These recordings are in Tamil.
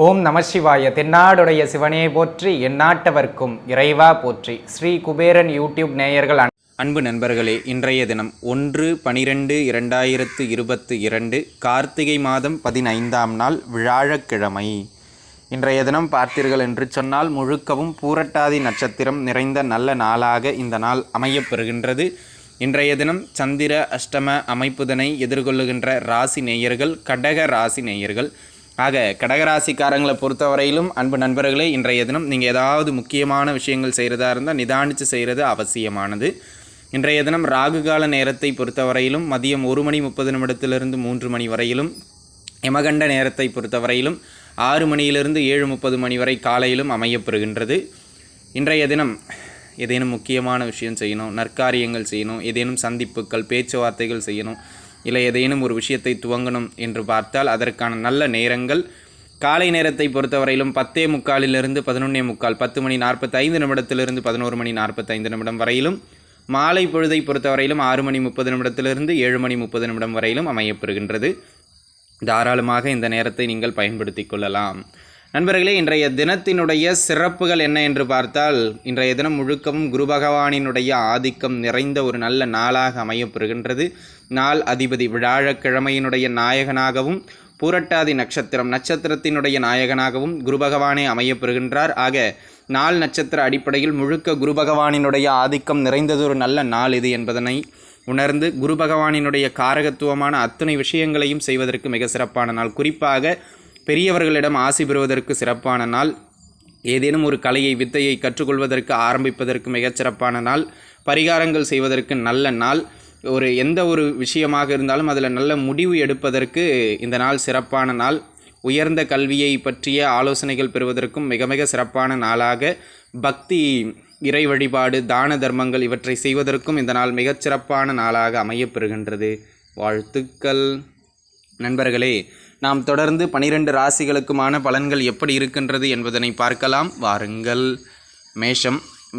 ஓம் நமசிவாய. தென்னாடுடைய சிவனே போற்றி, எந்நாட்டவர்க்கும் இறைவா போற்றி. ஸ்ரீ குபேரன் யூடியூப் நேயர்கள் அன்பு நண்பர்களே, இன்றைய தினம் 1/12/2022 கார்த்திகை மாதம் 15ஆம் நாள் வியாழக்கிழமை. இன்றைய தினம் பார்த்தீர்கள் என்று சொன்னால் முழுக்கவும் பூரட்டாதி நட்சத்திரம் நிறைந்த நல்ல நாளாக இந்த நாள் அமையப்பெறுகின்றது. இன்றைய தினம் சந்திர அஷ்டம அமைப்புதனை எதிர்கொள்ளுகின்ற ராசி நேயர்கள் கடக ராசி நேயர்கள். ஆக கடகராசிக்காரங்களை பொறுத்தவரையிலும் அன்பு நண்பர்களே, இன்றைய தினம் நீங்கள் ஏதாவது முக்கியமான விஷயங்கள் செய்கிறதா இருந்தால் நிதானித்து செய்கிறது அவசியமானது. இன்றைய தினம் ராகுகால நேரத்தை பொறுத்தவரையிலும் மதியம் 1:30 3 மணி வரையிலும், யமகண்ட நேரத்தை பொறுத்தவரையிலும் 6 மணியிலிருந்து 7:30 வரை காலையிலும் அமையப்பெறுகின்றது. இன்றைய தினம் ஏதேனும் முக்கியமான விஷயம் செய்யணும், நற்காரியங்கள் செய்யணும், ஏதேனும் சந்திப்புகள் பேச்சுவார்த்தைகள் செய்யணும், இல்லை ஏதேனும் ஒரு விஷயத்தை துவங்கணும் என்று பார்த்தால் அதற்கான நல்ல நேரங்கள் காலை நேரத்தை பொறுத்தவரையிலும் 10:45 11:45 10:45 11:45 வரையிலும், மாலை பொழுதை பொறுத்தவரையிலும் 6:30 7:30 வரையிலும் அமையப்பெறுகின்றது. தாராளமாக இந்த நேரத்தை நீங்கள் பயன்படுத்தி கொள்ளலாம். நண்பர்களே, இன்றைய தினத்தினுடைய சிறப்புகள் என்ன என்று பார்த்தால், இன்றைய தினம் முழுக்கவும் குரு பகவானினுடைய ஆதிக்கம் நிறைந்த ஒரு நல்ல நாளாக அமையப்பெறுகின்றது. நாள் அதிபதி வியாழக்கிழமையினுடைய நாயகனாகவும் பூரட்டாதி நட்சத்திரத்தினுடைய நாயகனாகவும் குரு பகவானே அமையப்பெறுகின்றார். ஆக நாள் நட்சத்திர அடிப்படையில் முழுக்க குரு பகவானினுடைய ஆதிக்கம் நிறைந்தது ஒரு நல்ல நாள் இது என்பதனை உணர்ந்து குரு பகவானினுடைய காரகத்துவமான அத்தனை விஷயங்களையும் செய்வதற்கு மிக சிறப்பான நாள். குறிப்பாக பெரியவர்களிடம் ஆசி பெறுவதற்கு சிறப்பான நாள். ஏதேனும் ஒரு கலையை வித்தையை கற்றுக்கொள்வதற்கு ஆரம்பிப்பதற்கு மிகச்சிறப்பான நாள். பரிகாரங்கள் செய்வதற்கு நல்ல நாள். எந்த ஒரு விஷயமாக இருந்தாலும் அதில் நல்ல முடிவு எடுப்பதற்கு இந்த நாள் சிறப்பான நாள். உயர்ந்த கல்வியை பற்றிய ஆலோசனைகள் பெறுவதற்கும் மிக மிக சிறப்பான நாளாக, பக்தி இறை வழிபாடு தான தர்மங்கள் இவற்றை செய்வதற்கும் இந்த நாள் மிகச்சிறப்பான நாளாக அமையப்பெறுகின்றது. வாழ்த்துக்கள் நண்பர்களே. நாம் தொடர்ந்து 12 ராசிகளுக்குமான பலன்கள் எப்படி இருக்கின்றது என்பதனை பார்க்கலாம் வாருங்கள்.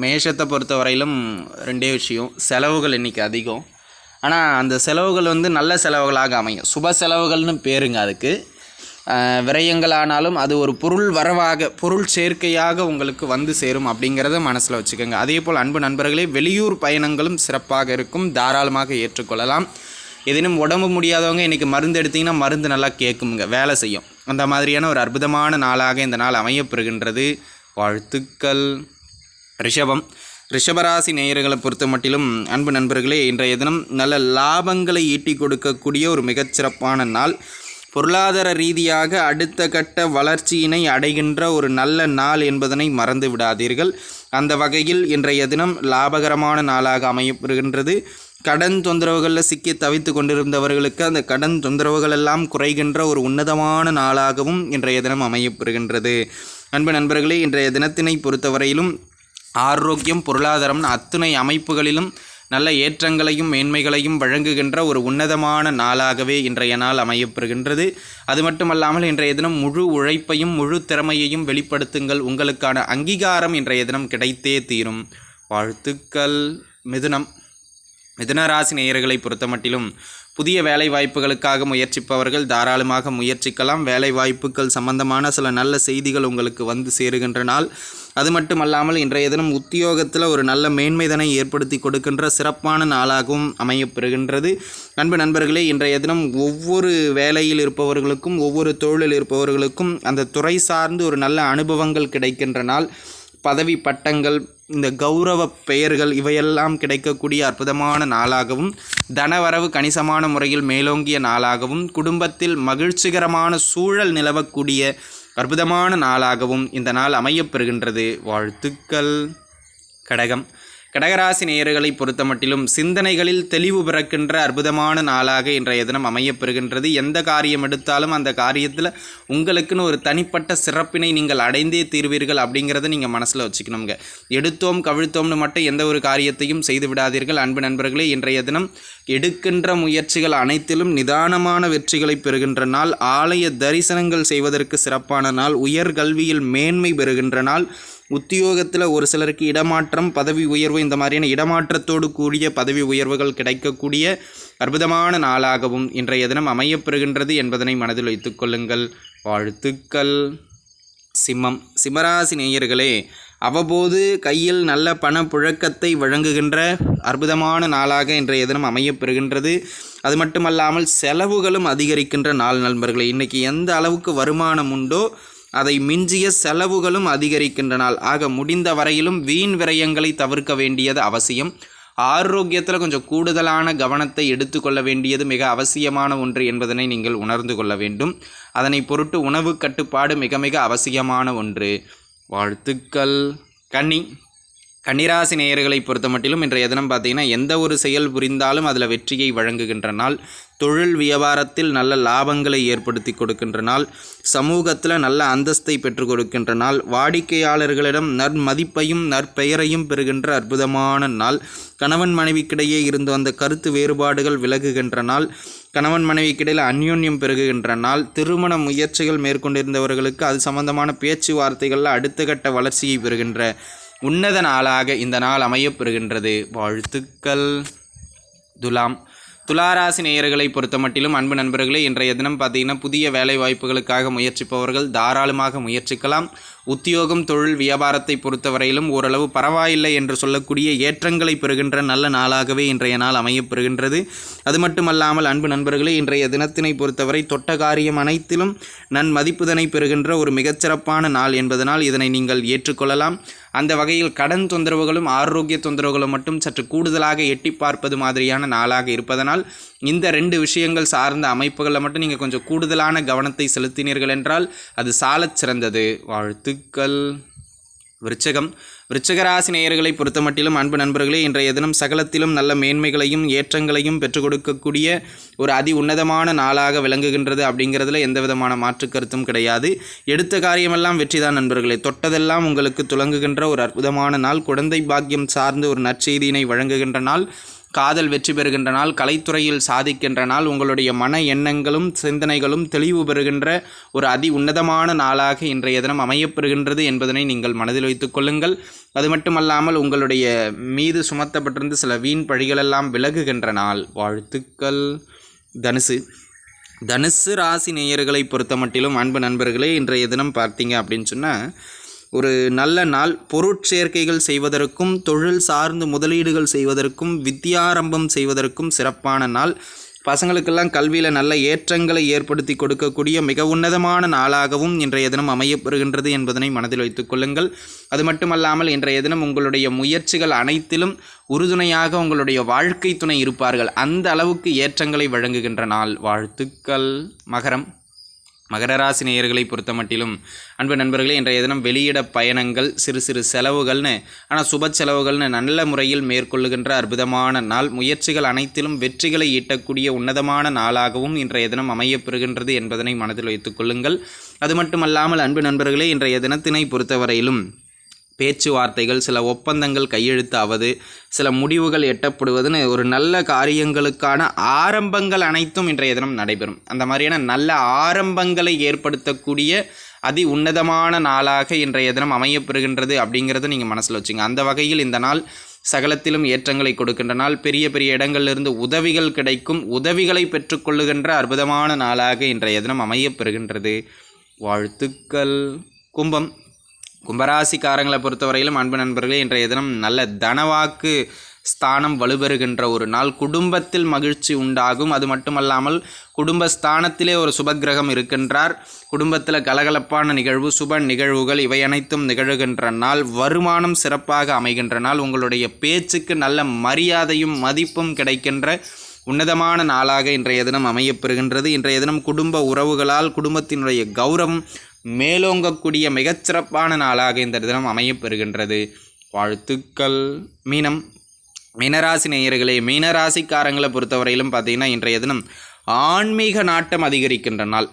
மேஷத்தை பொறுத்தவரையிலும் 2 விஷயம். செலவுகள் இன்றைக்கி அதிகம், ஆனால் அந்த செலவுகள் நல்ல செலவுகளாக அமையும். சுப செலவுகள்னு பேருங்க அதுக்கு. விரயங்களானாலும் அது ஒரு பொருள் சேர்க்கையாக உங்களுக்கு வந்து சேரும் அப்படிங்கிறத மனசில் வச்சுக்கோங்க. அதே போல் அன்பு நண்பர்களே, வெளியூர் பயணங்களும் சிறப்பாக இருக்கும், தாராளமாக ஏற்றுக்கொள்ளலாம். ஏதேனும் உடம்பு முடியாதவங்க இன்றைக்கி மருந்து எடுத்திங்கன்னா மருந்து நல்லா கேட்குங்க, வேலை செய்யும். அந்த மாதிரியான ஒரு அற்புதமான நாளாக இந்த நாள் அமையப்பெறுகின்றது. வாழ்த்துக்கள். ரிஷபராசி நேயர்களை பொறுத்த மட்டிலும் அன்பு நண்பர்களே, இன்றைய தினம் நல்ல லாபங்களை ஈட்டி கொடுக்கக்கூடிய ஒரு மிகச்சிறப்பான நாள். பொருளாதார ரீதியாக அடுத்த கட்ட வளர்ச்சியினை அடைகின்ற ஒரு நல்ல நாள் என்பதனை மறந்து விடாதீர்கள். அந்த வகையில் இன்றைய தினம் லாபகரமான நாளாக அமையப்பெறுகின்றது. கடன் தொந்தரவுகளில் சிக்கி தவித்து கொண்டிருந்தவர்களுக்கு அந்த கடன் தொந்தரவுகள் எல்லாம் குறைகின்ற ஒரு உன்னதமான நாளாகவும் இன்றைய தினம் அமையப்பெறுகின்றது. அன்பு நண்பர்களே, இன்றைய தினத்தினை பொறுத்தவரையிலும் ஆரோக்கியம் பொருளாதாரம் அத்துணை அமைப்புகளிலும் நல்ல ஏற்றங்களையும் மேன்மைகளையும் வழங்குகின்ற ஒரு உன்னதமான நாளாகவே இன்றைய நாள் அமையப்பெறுகின்றது. அது மட்டுமல்லாமல் இன்றைய தினம் முழு உழைப்பையும் முழு திறமையையும் வெளிப்படுத்துங்கள். உங்களுக்கான அங்கீகாரம் இன்றைய தினம் கிடைத்தே தீரும். வாழ்த்துக்கள். மிதுன ராசி நேயர்களை பொறுத்த மட்டிலும் புதிய வேலை வாய்ப்புகளுக்காக முயற்சிப்பவர்கள் தாராளமாக முயற்சிக்கலாம். வேலை வாய்ப்புகள் சம்பந்தமான சில நல்ல செய்திகள் உங்களுக்கு வந்து சேருகின்ற நாள். அது மட்டுமல்லாமல் இன்றைய தினம் உத்தியோகத்தில் ஒரு நல்ல மேன்மைதனை ஏற்படுத்தி கொடுக்கின்ற சிறப்பான நாளாகவும் அமையப்பெறுகின்றது. அன்பு நண்பர்களே, இன்றைய தினம் ஒவ்வொரு வேலையில் இருப்பவர்களுக்கும் ஒவ்வொரு தொழிலில் இருப்பவர்களுக்கும் அந்த துறை சார்ந்து ஒரு நல்ல அனுபவங்கள் கிடைக்கின்ற நாள். பதவி பட்டங்கள், இந்த கௌரவ பெயர்கள் இவையெல்லாம் கிடைக்கக்கூடிய அற்புதமான நாளாகவும், தனவரவு கணிசமான முறையில் மேலோங்கிய நாளாகவும், குடும்பத்தில் மகிழ்ச்சிகரமான சூழல் நிலவக்கூடிய அற்புதமான நாளாகவும் இந்த நாள் அமையப்பெறுகின்றது. வாழ்த்துக்கள். கடகராசி நேயர்களை பொறுத்த மட்டிலும் சிந்தனைகளில் தெளிவு பிறக்கின்ற அற்புதமான நாளாக இன்றைய தினம் அமையப்பெறுகின்றது. எந்த காரியம் எடுத்தாலும் அந்த காரியத்தில் உங்களுக்குன்னு ஒரு தனிப்பட்ட சிறப்பினை நீங்கள் அடைந்தே தீர்வீர்கள் அப்படிங்கிறத நீங்கள் மனசில் வச்சுக்கணுங்க. எடுத்தோம் கவிழ்த்தோம்னு மட்டும் எந்த ஒரு காரியத்தையும் செய்து விடாதீர்கள். அன்பு நண்பர்களே, இன்றைய தினம் எடுக்கின்ற முயற்சிகள் அனைத்திலும் நிதானமான வெற்றிகளை பெறுகின்ற நாள். ஆலய தரிசனங்கள் செய்வதற்கு சிறப்பான நாள். உயர்கல்வியில் மேன்மை பெறுகின்ற நாள். உத்தியோகத்தில் ஒரு சிலருக்கு இடமாற்றம், பதவி உயர்வு, இந்த மாதிரியான இடமாற்றத்தோடு கூடிய பதவி உயர்வுகள் கிடைக்கக்கூடிய அற்புதமான நாளாகவும் இன்றைய தினம் அமையப்பெறுகின்றது என்பதனை மனதில் வைத்துக் கொள்ளுங்கள். வாழ்த்துக்கள். சிம்மம். சிம்மராசி நேயர்களே, அவ்வப்போது கையில் நல்ல பண புழக்கத்தை வழங்குகின்ற அற்புதமான நாளாக இன்றைய தினம் அமையப்பெறுகின்றது. அது மட்டுமல்லாமல் செலவுகளும் அதிகரிக்கின்ற நாள் நண்பர்களே. இன்றைக்கி எந்த அளவுக்கு வருமானம் உண்டோ அதை மிஞ்சிய செலவுகளும் அதிகரிக்கின்ற நாள். ஆக முடிந்த வரையிலும் வீண் விரயங்களை தவிர்க்க வேண்டியது அவசியம். ஆரோக்கியத்தில் கொஞ்சம் கூடுதலான கவனத்தை எடுத்துக்கொள்ள வேண்டியது மிக அவசியமான ஒன்று என்பதனை நீங்கள் உணர்ந்து கொள்ள வேண்டும். அதனை பொருட்டு உணவு கட்டுப்பாடு மிக மிக அவசியமான ஒன்று. வாழ்த்துக்கள். கன்னிராசி நேயர்களை பொறுத்த மட்டிலும் இன்றைய தினம் பார்த்தீங்கன்னா எந்த ஒரு செயல் புரிந்தாலும் அதில் வெற்றியை வழங்குகின்ற நாள். தொழில் வியாபாரத்தில் நல்ல லாபங்களை ஏற்படுத்தி கொடுக்கின்ற நாள். சமூகத்தில் நல்ல அந்தஸ்தை பெற்றுக் கொடுக்கின்ற நாள். வாடிக்கையாளர்களிடம் நற்மதிப்பையும் நற்பெயரையும் பெறுகின்ற அற்புதமான நாள். கணவன் மனைவிக்கிடையே இருந்து வந்த கருத்து வேறுபாடுகள் விலகுகின்ற நாள். கணவன் மனைவிக்கிடையில் அந்யோன்யம் பெருகுகின்ற நாள். திருமண முயற்சிகள் மேற்கொண்டிருந்தவர்களுக்கு அது சம்பந்தமான பேச்சுவார்த்தைகளில் அடுத்த கட்ட வளர்ச்சியை பெறுகின்ற உன்னத நாளாக இந்த நாள் அமையப்பெறுகின்றது. வாழ்த்துக்கள். துலாராசி நேயர்களை பொறுத்த மட்டிலும் அன்பு நண்பர்களே, இன்றைய தினம் பார்த்தீங்கன்னா புதிய வேலை வாய்ப்புகளுக்காக முயற்சிப்பவர்கள் தாராளமாக முயற்சிக்கலாம். உத்தியோகம், தொழில், வியாபாரத்தை பொறுத்தவரையிலும் ஓரளவு பரவாயில்லை என்று சொல்லக்கூடிய ஏற்றங்களை பெறுகின்ற நல்ல நாளாகவே இன்றைய நாள் அமையப்பெறுகின்றது. அது மட்டுமல்லாமல் அன்பு நண்பர்களே, இன்றைய தினத்தினை பொறுத்தவரை தொட்ட காரியம் அனைத்திலும் நன்மதிப்புதனை பெறுகின்ற ஒரு மிகச்சிறப்பான நாள் என்பதனால் இதனை நீங்கள் ஏற்றுக்கொள்ளலாம். அந்த வகையில் கடன் தொந்தரவுகளும் ஆரோக்கிய தொந்தரவுகளும் மட்டும் சற்று கூடுதலாக எட்டி பார்ப்பது மாதிரியான நாளாக இருப்பதனால் இந்த 2 விஷயங்கள் சார்ந்த அமைப்புகளில் மட்டும் நீங்கள் கொஞ்சம் கூடுதலான கவனத்தை செலுத்தினீர்கள் என்றால் அது சாலச் சிறந்தது. வாழ்த்துக்கள். விருச்சிகராசி நேயர்களை பொறுத்த மட்டிலும் அன்பு நண்பர்களே, இன்றைய தினம் சகலத்திலும் நல்ல மேன்மைகளையும் ஏற்றங்களையும் பெற்றுக் கொடுக்கக்கூடிய ஒரு அதி உன்னதமான நாளாக விளங்குகின்றது. அப்படிங்கிறதுல எந்த விதமான மாற்று கருத்தும் கிடையாது. எடுத்த காரியமெல்லாம் வெற்றிதான் நண்பர்களே. தொட்டதெல்லாம் உங்களுக்கு துலங்குகின்ற ஒரு அற்புதமான நாள். குழந்தை பாக்கியம் சார்ந்து ஒரு நற்செய்தியினை வழங்குகின்ற நாள். காதல் வெற்றி பெறுகின்ற நாள். கலைத்துறையில் சாதிக்கின்ற நாள். உங்களுடைய மன எண்ணங்களும் சிந்தனைகளும் தெளிவு பெறுகின்ற ஒரு அதி உன்னதமான நாளாக இன்றைய தினம் அமையப்பெறுகின்றது என்பதனை நீங்கள் மனதில் வைத்துக் கொள்ளுங்கள். அது மட்டுமல்லாமல் உங்களுடைய மீது சுமத்தப்பட்டிருந்த சில வீண் பழிகளெல்லாம் விலகுகின்ற நாள். வாழ்த்துக்கள். தனுசு ராசி நேயர்களை பொறுத்த மட்டிலும் அன்பு நண்பர்களே, இன்றைய தினம் பார்த்தீங்க அப்படின்னு சொன்னால் ஒரு நல்ல நாள். பொருட்சேர்க்கைகள் செய்வதற்கும் தொழில் சார்ந்து முதலீடுகள் செய்வதற்கும் வித்யாரம்பம் செய்வதற்கும் சிறப்பான நாள். பசங்களுக்கெல்லாம் கல்வியில் நல்ல ஏற்றங்களை ஏற்படுத்தி கொடுக்கக்கூடிய மிக உன்னதமான நாளாகவும் இன்றைய தினம் அமையப்பெறுகின்றது என்பதனை மனதில் வைத்துக் கொள்ளுங்கள். அது மட்டுமல்லாமல் இன்றைய தினம் உங்களுடைய முயற்சிகள் அனைத்திலும் உறுதுணையாக உங்களுடைய வாழ்க்கை துணை இருப்பார்கள். அந்த அளவுக்கு ஏற்றங்களை வழங்குகின்ற நாள். வாழ்த்துக்கள். மகர ராசி நேயர்களை பொறுத்த மட்டிலும் அன்பு நண்பர்களே, இன்றைய தினம் வெளியிட பயணங்கள், சிறு சிறு செலவுகள்னு ஆனால் சுப செலவுகள்னு நல்ல முறையில் மேற்கொள்ளுகின்ற அற்புதமான நாள். முயற்சிகள் அனைத்திலும் வெற்றிகளை ஈட்டக்கூடிய உன்னதமான நாளாகவும் இன்றைய தினம் அமையப்பெறுகின்றது என்பதனை மனதில் வைத்துக் கொள்ளுங்கள். அது மட்டுமல்லாமல் அன்பு நண்பர்களே, இன்றைய தினத்தினை பொறுத்தவரையிலும் பேச்சுவார்த்தைகள், சில ஒப்பந்தங்கள் கையெழுத்தாவது, சில முடிவுகள் எட்டப்படுவதுன்னு ஒரு நல்ல காரியங்களுக்கான ஆரம்பங்கள் அனைத்தும் இன்றைய தினம் நடைபெறும். அந்த மாதிரியான நல்ல ஆரம்பங்களை ஏற்படுத்தக்கூடிய அதி உன்னதமான நாளாக இன்றைய தினம் அமையப்பெறுகின்றது அப்படிங்கிறத நீங்கள் மனசில் வச்சுங்க. அந்த வகையில் இந்த நாள் சகலத்திலும் ஏற்றங்களை கொடுக்கின்ற நாள். பெரிய பெரிய இடங்களிலிருந்து உதவிகள் கிடைக்கும். உதவிகளை பெற்றுக்கொள்ளுகின்ற அற்புதமான நாளாக இன்றைய தினம் அமையப்பெறுகின்றது. வாழ்த்துக்கள். கும்பராசிக்காரங்களை பொறுத்தவரையிலும் அன்பு நண்பர்களே, இன்றைய தினம் நல்ல தனவாக்கு ஸ்தானம் வலுப்பெறுகின்ற ஒரு நாள். குடும்பத்தில் மகிழ்ச்சி உண்டாகும். அது மட்டுமல்லாமல் குடும்பஸ்தானத்திலே ஒரு சுபக்கிரகம் இருக்கின்றார். குடும்பத்தில் கலகலப்பான நிகழ்வு, சுப நிகழ்வுகள் இவை அனைத்தும் நிகழ்கின்ற நாள். வருமானம் சிறப்பாக அமைகின்ற நாள். உங்களுடைய பேச்சுக்கு நல்ல மரியாதையும் மதிப்பும் கிடைக்கின்ற உன்னதமான நாளாக இன்றைய தினம் அமையப்பெறுகின்றது. இன்றைய தினம் குடும்ப உறவுகளால் குடும்பத்தினுடைய கௌரவம் மேலோங்கக்கூடிய மிகச்சிறப்பான நாளாக இந்த தினம் அமையப்பெறுகின்றது. வாழ்த்துக்கள். மீனராசி நேயர்களே, மீனராசிக்காரங்களை பொறுத்தவரையிலும் பார்த்தீங்கன்னா இன்றைய தினம் ஆன்மீக நாட்டம் அதிகரிக்கின்ற நாள்.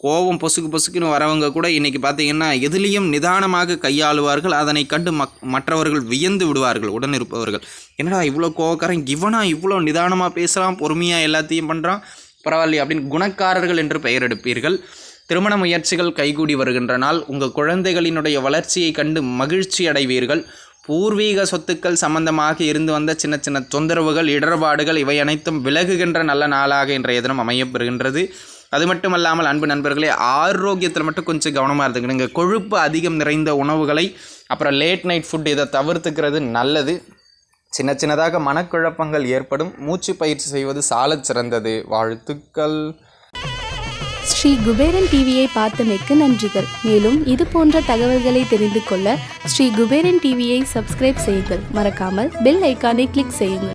கோபம் பொசுக்குன்னு வரவங்க கூட இன்றைக்கி பார்த்தீங்கன்னா எதிலையும் நிதானமாக கையாளுவார்கள். அதனை கண்டு மற்றவர்கள் வியந்து விடுவார்கள். உடன் இருப்பவர்கள், என்னடா இவ்வளோ கோவக்காரன், இவனா இவ்வளோ நிதானமாக பேசுகிறான், பொறுமையாக எல்லாத்தையும் பண்ணுறான், பரவாயில்லையே அப்படின்னு குணக்காரர்கள் என்று பெயர் எடுப்பீர்கள். திருமண முயற்சிகள் கைகூடி வருகின்ற நாள். உங்கள் குழந்தைகளினுடைய வளர்ச்சியை கண்டு மகிழ்ச்சி அடைவீர்கள். பூர்வீக சொத்துக்கள் சம்பந்தமாக இருந்து வந்த சின்ன சின்ன தொந்தரவுகள், இடர்பாடுகள் இவை அனைத்தும் விலகுகின்ற நல்ல நாளாக இன்றைய தினம் அமையப்பெறுகின்றது. அது மட்டுமல்லாமல் அன்பு நண்பர்களே, ஆரோக்கியத்தில் மட்டும் கொஞ்சம் கவனமாக இருந்துக்கணுங்க. கொழுப்பு அதிகம் நிறைந்த உணவுகளை, அப்புறம் லேட் நைட் ஃபுட் இதை தவிர்த்துக்கிறது நல்லது. சின்ன சின்னதாக மனக்குழப்பங்கள் ஏற்படும். மூச்சு பயிற்சி செய்வது சாலச் சிறந்தது. வாழ்த்துக்கள். ஸ்ரீ குபேரன் டிவியை பார்த்தமைக்கு நன்றிகள். மேலும் இது போன்ற தகவல்களை தெரிந்து கொள்ள ஸ்ரீ குபேரன் டிவியை சப்ஸ்கிரைப் செய்யுங்கள். மறக்காமல் பெல் ஐக்கானை கிளிக் செய்யுங்கள்.